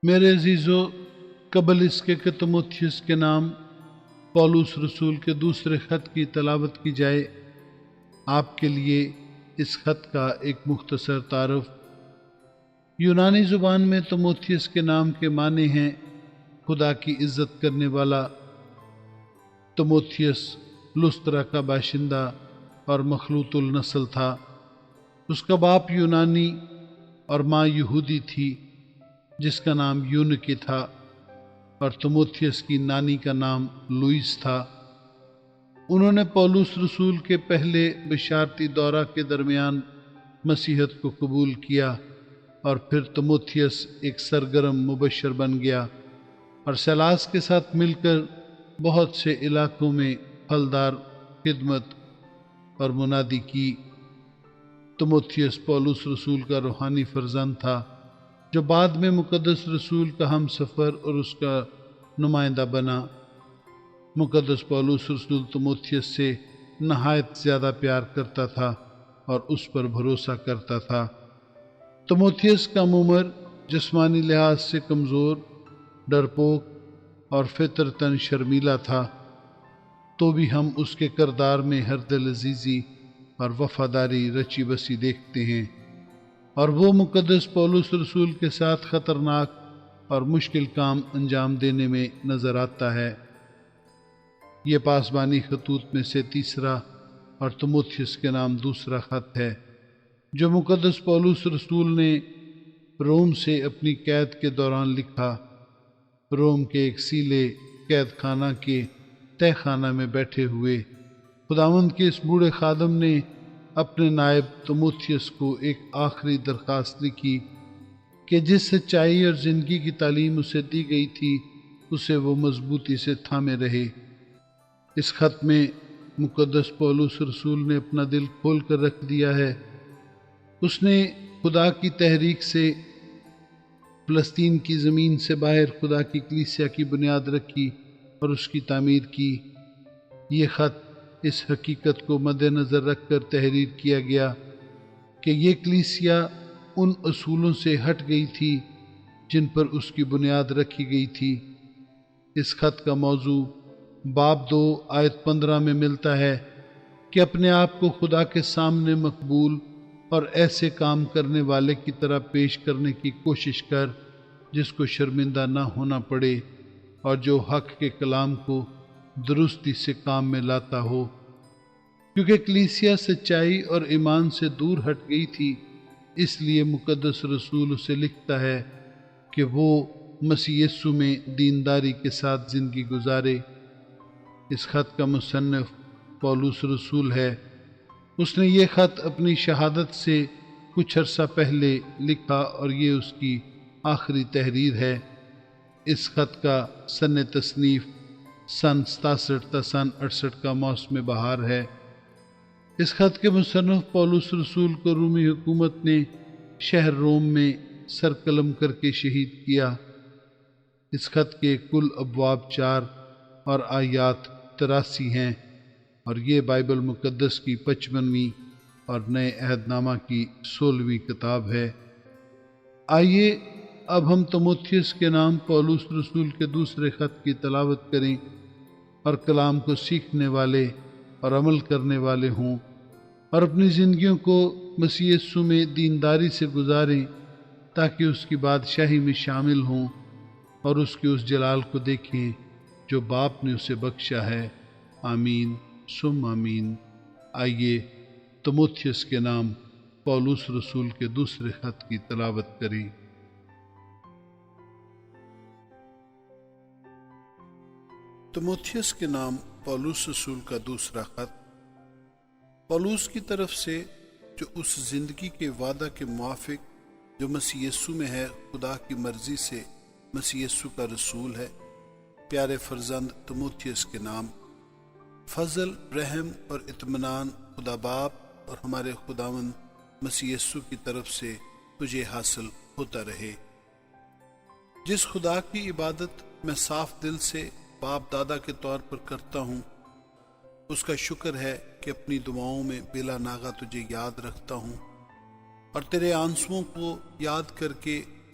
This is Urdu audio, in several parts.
میرے عزیزو، قبل اس کے تموتھیوس کے نام پولس رسول کے دوسرے خط کی تلاوت کی جائے، آپ کے لیے اس خط کا ایک مختصر تعارف۔ یونانی زبان میں تموتھیوس کے نام کے معنی ہیں خدا کی عزت کرنے والا۔ تموتھیوس لسترا کا باشندہ اور مخلوط النسل تھا۔ اس کا باپ یونانی اور ماں یہودی تھی جس کا نام یونکی تھا، اور تموتھیوس کی نانی کا نام لوئیس تھا۔ انہوں نے پولس رسول کے پہلے بشارتی دورہ کے درمیان مسیحیت کو قبول کیا، اور پھر تموتھیوس ایک سرگرم مبشر بن گیا اور سیلاس کے ساتھ مل کر بہت سے علاقوں میں پھلدار خدمت اور منادی کی۔ تموتھیوس پولس رسول کا روحانی فرزند تھا، جو بعد میں مقدس رسول کا ہم سفر اور اس کا نمائندہ بنا۔ مقدس پولس رسول تموتھیوس سے نہایت زیادہ پیار کرتا تھا اور اس پر بھروسہ کرتا تھا۔ تموتھیوس کم عمر، جسمانی لحاظ سے کمزور، ڈرپوک اور فطرتاً شرمیلا تھا، تو بھی ہم اس کے کردار میں ہر دل عزیزی اور وفاداری رچی بسی دیکھتے ہیں، اور وہ مقدس پولس رسول کے ساتھ خطرناک اور مشکل کام انجام دینے میں نظر آتا ہے۔ یہ پاسبانی خطوط میں سے تیسرا اور تموتھیوس کے نام دوسرا خط ہے جو مقدس پولس رسول نے روم سے اپنی قید کے دوران لکھا۔ روم کے ایک سیلے قید خانہ کے تہ خانہ میں بیٹھے ہوئے خداوند کے اس بوڑھے خادم نے اپنے نائب تموتھیوس کو ایک آخری درخواست لکھی کہ جس سچائی اور زندگی کی تعلیم اسے دی گئی تھی اسے وہ مضبوطی سے تھامے رہے۔ اس خط میں مقدس پولس رسول نے اپنا دل کھول کر رکھ دیا ہے۔ اس نے خدا کی تحریک سے فلسطین کی زمین سے باہر خدا کی کلیسیا کی بنیاد رکھی اور اس کی تعمیر کی۔ یہ خط اس حقیقت کو مد نظر رکھ کر تحریر کیا گیا کہ یہ کلیسیا ان اصولوں سے ہٹ گئی تھی جن پر اس کی بنیاد رکھی گئی تھی۔ اس خط کا موضوع باب 2 آیت 15 میں ملتا ہے کہ اپنے آپ کو خدا کے سامنے مقبول اور ایسے کام کرنے والے کی طرح پیش کرنے کی کوشش کر جس کو شرمندہ نہ ہونا پڑے اور جو حق کے کلام کو درستی سے کام میں لاتا ہو۔ کیونکہ کلیسیا سچائی اور ایمان سے دور ہٹ گئی تھی، اس لیے مقدس رسول اسے لکھتا ہے کہ وہ مسیح یسوع میں دینداری کے ساتھ زندگی گزارے۔ اس خط کا مصنف پولس رسول ہے۔ اس نے یہ خط اپنی شہادت سے کچھ عرصہ پہلے لکھا اور یہ اس کی آخری تحریر ہے۔ اس خط کا سن تصنیف سن 67 تا سن 68 کا موسم بہار ہے۔ اس خط کے مصنف پولس رسول کو رومی حکومت نے شہر روم میں سر قلم کر کے شہید کیا۔ اس خط کے کل ابواب 4 اور آیات 83 ہیں، اور یہ بائبل مقدس کی 55ویں اور نئے عہد نامہ کی 16ویں کتاب ہے۔ آئیے اب ہم تموتھیوس کے نام پولس رسول کے دوسرے خط کی تلاوت کریں اور کلام کو سیکھنے والے اور عمل کرنے والے ہوں، اور اپنی زندگیوں کو مسیح یسوع میں دینداری سے گزاریں تاکہ اس کی بادشاہی میں شامل ہوں اور اس کے اس جلال کو دیکھیں جو باپ نے اسے بخشا ہے۔ آمین ثم آمین۔ آئیے تموتھیوس کے نام پولس رسول کے دوسرے خط کی تلاوت کریں۔ تموتھیوس کے نام پولس رسول کا دوسرا خط پولس کی طرف سے، جو اس زندگی کے وعدہ کے موافق جو مسیح یسوع میں ہے خدا کی مرضی سے مسیح یسوع کا رسول ہے، پیارے فرزند تموتھیوس کے نام، فضل، رحم اور اطمینان خدا باپ اور ہمارے خداوند مسیح یسوع کی طرف سے تجھے حاصل ہوتا رہے۔ جس خدا کی عبادت میں صاف دل سے باپ دادا کے طور پر کرتا ہوں، اس کا شکر ہے کہ اپنی دعاؤں میں بلا ناغہ تجھے یاد رکھتا ہوں، اور تیرے آنسوؤں کو یاد کر کے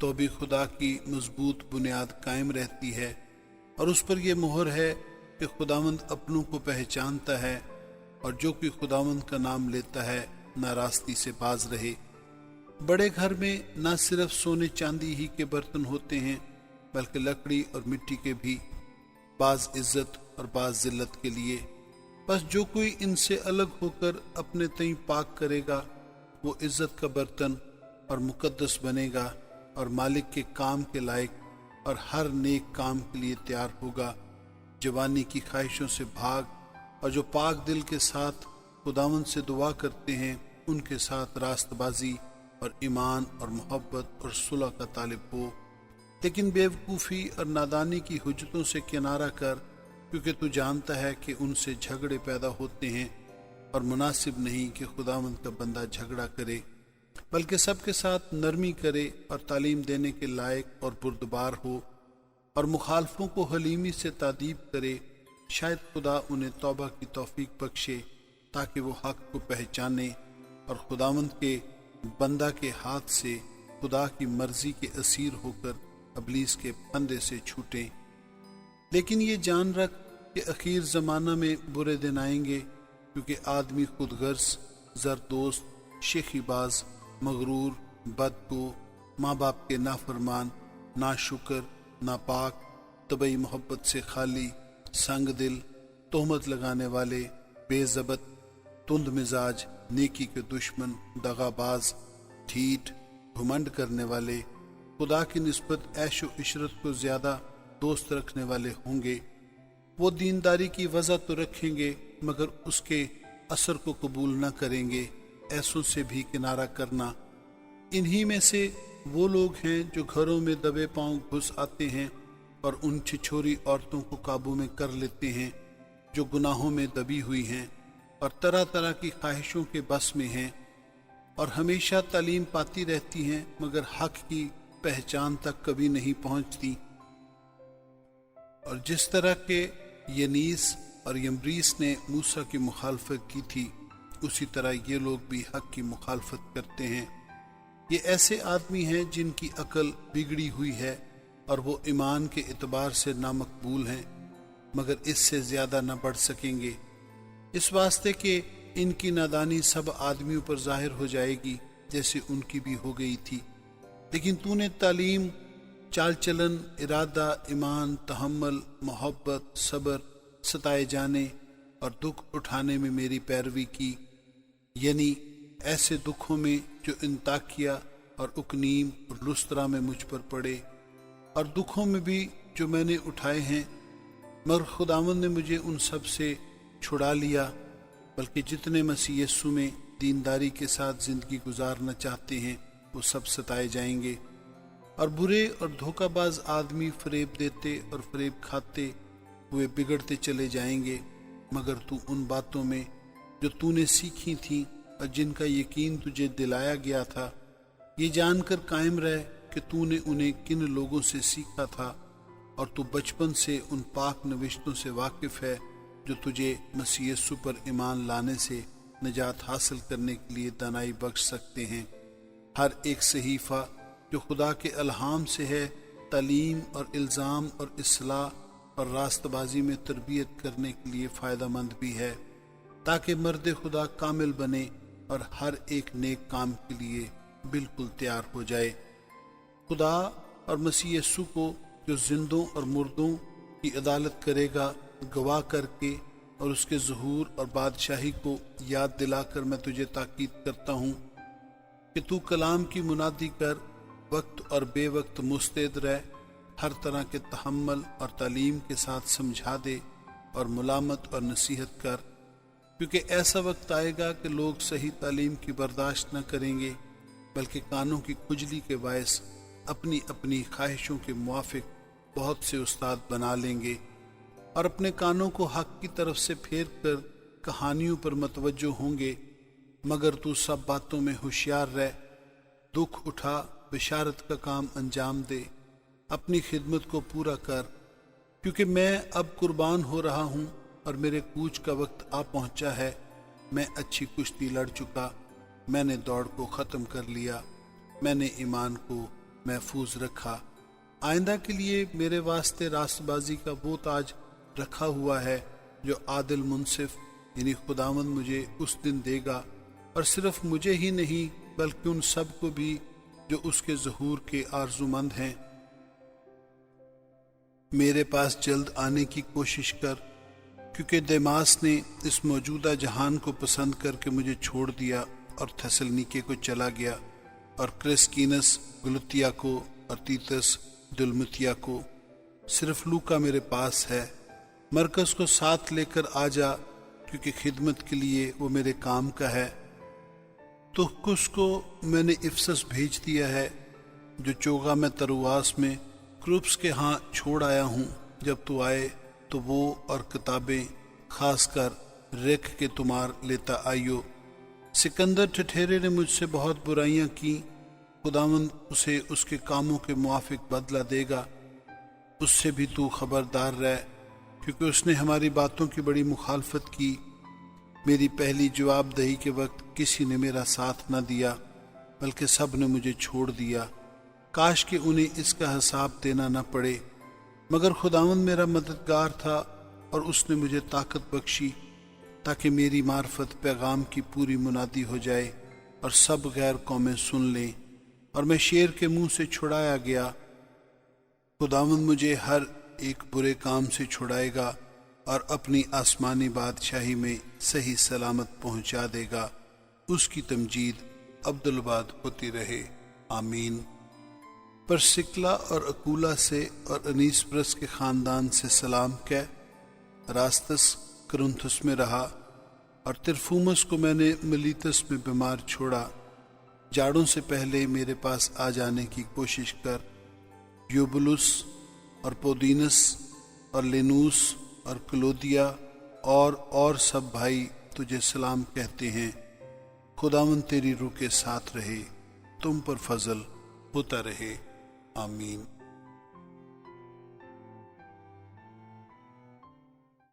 تو بھی خدا کی مضبوط بنیاد قائم رہتی ہے، اور اس پر یہ مہر ہے کہ خداوند اپنوں کو پہچانتا ہے، اور جو کوئی خداوند کا نام لیتا ہے ناراستی سے باز رہے۔ بڑے گھر میں نہ صرف سونے چاندی ہی کے برتن ہوتے ہیں، بلکہ لکڑی اور مٹی کے بھی، بعض عزت اور بعض ذلت کے لیے۔ بس جو کوئی ان سے الگ ہو کر اپنے تئیں پاک کرے گا، وہ عزت کا برتن اور مقدس بنے گا، اور مالک کے کام کے لائق اور ہر نیک کام کے لیے تیار ہوگا۔ جوانی کی خواہشوں سے بھاگ، اور جو پاک دل کے ساتھ خداوند سے دعا کرتے ہیں ان کے ساتھ راست بازی اور ایمان اور محبت اور صلح کا طالب ہو۔ لیکن بیوقوفی اور نادانی کی حجتوں سے کنارہ کر، کیونکہ تو جانتا ہے کہ ان سے جھگڑے پیدا ہوتے ہیں، اور مناسب نہیں کہ خداوند کا بندہ جھگڑا کرے، بلکہ سب کے ساتھ نرمی کرے اور تعلیم دینے کے لائق اور بردبار ہو، اور مخالفوں کو حلیمی سے تادیب کرے۔ شاید خدا انہیں توبہ کی توفیق بخشے، تاکہ وہ حق کو پہچانے اور خداوند کے بندہ کے ہاتھ سے خدا کی مرضی کے اسیر ہو کر ابلیس کے پھندے سے چھوٹیں۔ لیکن یہ جان رکھ کہ اخیر زمانہ میں برے دن آئیں گے، کیونکہ آدمی خود غرض، زردوست، شیخی باز، مغرور، بدگو، ماں باپ کے نافرمان، ناشکر، ناپاک، طبعی محبت سے خالی، سنگ دل، تہمت لگانے والے، بے ضبط، تند مزاج، نیکی کے دشمن، دغا باز، ڈھیٹ، گھمنڈ کرنے والے، خدا کی نسبت عیش و عشرت کو زیادہ دوست رکھنے والے ہوں گے۔ وہ دینداری کی وضع تو رکھیں گے، مگر اس کے اثر کو قبول نہ کریں گے۔ ایسوں سے بھی کنارہ کرنا۔ انہی میں سے وہ لوگ ہیں جو گھروں میں دبے پاؤں گھس آتے ہیں اور ان چھچوری عورتوں کو قابو میں کر لیتے ہیں جو گناہوں میں دبی ہوئی ہیں اور طرح طرح کی خواہشوں کے بس میں ہیں، اور ہمیشہ تعلیم پاتی رہتی ہیں مگر حق کی پہچان تک کبھی نہیں پہنچتی۔ اور جس طرح کہ ینیس اور یمبریس نے موسیٰ کی مخالفت کی تھی، اسی طرح یہ لوگ بھی حق کی مخالفت کرتے ہیں۔ یہ ایسے آدمی ہیں جن کی عقل بگڑی ہوئی ہے، اور وہ ایمان کے اعتبار سے نامقبول ہیں، مگر اس سے زیادہ نہ بڑھ سکیں گے، اس واسطے کہ ان کی نادانی سب آدمیوں پر ظاہر ہو جائے گی، جیسے ان کی بھی ہو گئی تھی۔ لیکن تو نے تعلیم، چال چلن، ارادہ، ایمان، تحمل، محبت، صبر، ستائے جانے اور دکھ اٹھانے میں میری پیروی کی، یعنی ایسے دکھوں میں جو انطاکیہ اور اکنیم اور لسترا میں مجھ پر پڑے، اور دکھوں میں بھی جو میں نے اٹھائے ہیں، مگر خداوند نے مجھے ان سب سے چھڑا لیا۔ بلکہ جتنے مسیح یسوع میں دینداری کے ساتھ زندگی گزارنا چاہتے ہیں وہ سب ستائے جائیں گے، اور برے اور دھوکہ باز آدمی فریب دیتے اور فریب کھاتے ہوئے بگڑتے چلے جائیں گے۔ مگر تو ان باتوں میں جو تو نے سیکھی تھیں اور جن کا یقین تجھے دلایا گیا تھا، یہ جان کر قائم رہ کہ تو نے انہیں کن لوگوں سے سیکھا تھا، اور تو بچپن سے ان پاک نوشتوں سے واقف ہے جو تجھے مسیح یسوع پر ایمان لانے سے نجات حاصل کرنے کے لیے دانائی بخش سکتے ہیں۔ ہر ایک صحیفہ جو خدا کے الہام سے ہے، تعلیم اور الزام اور اصلاح اور راست بازی میں تربیت کرنے کے لیے فائدہ مند بھی ہے، تاکہ مرد خدا کامل بنے اور ہر ایک نیک کام کے لیے بالکل تیار ہو جائے۔ خدا اور مسیح یسوع کو جو زندوں اور مردوں کی عدالت کرے گا گواہ کر کے، اور اس کے ظہور اور بادشاہی کو یاد دلا کر میں تجھے تاکید کرتا ہوں کہ تو کلام کی منادی کر، وقت اور بے وقت مستعد رہ، ہر طرح کے تحمل اور تعلیم کے ساتھ سمجھا دے اور ملامت اور نصیحت کر، کیونکہ ایسا وقت آئے گا کہ لوگ صحیح تعلیم کی برداشت نہ کریں گے، بلکہ کانوں کی کھجلی کے باعث اپنی اپنی خواہشوں کے موافق بہت سے استاد بنا لیں گے، اور اپنے کانوں کو حق کی طرف سے پھیر کر کہانیوں پر متوجہ ہوں گے۔ مگر تو سب باتوں میں ہوشیار رہ، دکھ اٹھا، بشارت کا کام انجام دے، اپنی خدمت کو پورا کر، کیونکہ میں اب قربان ہو رہا ہوں اور میرے کوچ کا وقت آ پہنچا ہے۔ میں اچھی کشتی لڑ چکا، میں نے دوڑ کو ختم کر لیا، میں نے ایمان کو محفوظ رکھا۔ آئندہ کے لیے میرے واسطے راست بازی کا وہ تاج رکھا ہوا ہے جو عادل منصف یعنی خداوند مجھے اس دن دے گا، اور صرف مجھے ہی نہیں بلکہ ان سب کو بھی جو اس کے ظہور کے آرزومند ہیں۔ میرے پاس جلد آنے کی کوشش کر، کیونکہ دیماس نے اس موجودہ جہان کو پسند کر کے مجھے چھوڑ دیا اور تھیسلونیکے کو چلا گیا، اور کرسکینس گلتیا کو اور تیتس دلمتیا کو۔ صرف لوکا میرے پاس ہے۔ مرکز کو ساتھ لے کر آ جا، کیونکہ خدمت کے لیے وہ میرے کام کا ہے۔ تخکس کو میں نے افسس بھیج دیا ہے، جو چوگا میں ترواس میں کروپس کے ہاں چھوڑ آیا ہوں۔ جب تو آئے تو وہ اور کتابیں خاص کر ریک کے تمہار لیتا آئیو۔ سکندر ٹھٹھیرے نے مجھ سے بہت برائیاں کی، خداوند اسے اس کے کاموں کے موافق بدلہ دے گا۔ اس سے بھی تو خبردار رہ، کیونکہ اس نے ہماری باتوں کی بڑی مخالفت کی۔ میری پہلی جواب دہی کے وقت کسی نے میرا ساتھ نہ دیا، بلکہ سب نے مجھے چھوڑ دیا۔ کاش کہ انہیں اس کا حساب دینا نہ پڑے، مگر خداوند میرا مددگار تھا اور اس نے مجھے طاقت بخشی، تاکہ میری معرفت پیغام کی پوری منادی ہو جائے اور سب غیر قومیں سن لیں، اور میں شیر کے منہ سے چھڑایا گیا۔ خداوند مجھے ہر ایک برے کام سے چھڑائے گا اور اپنی آسمانی بادشاہی میں صحیح سلامت پہنچا دے گا۔ اس کی تمجید عبدالباد ہوتی رہے، آمین۔ پرسکلا اور اکولا سے اور انیسپرس کے خاندان سے سلام کہہ۔ راستس کرنتھس میں رہا، اور ترفومس کو میں نے ملیتس میں بیمار چھوڑا۔ جاڑوں سے پہلے میرے پاس آ جانے کی کوشش کر۔ یوبلس اور پودینس اور لینوس اور کلودیا اور سب بھائی تجھے سلام کہتے ہیں۔ خداوند تیری روح کے ساتھ رہے، تم پر فضل ہوتا رہے، آمین۔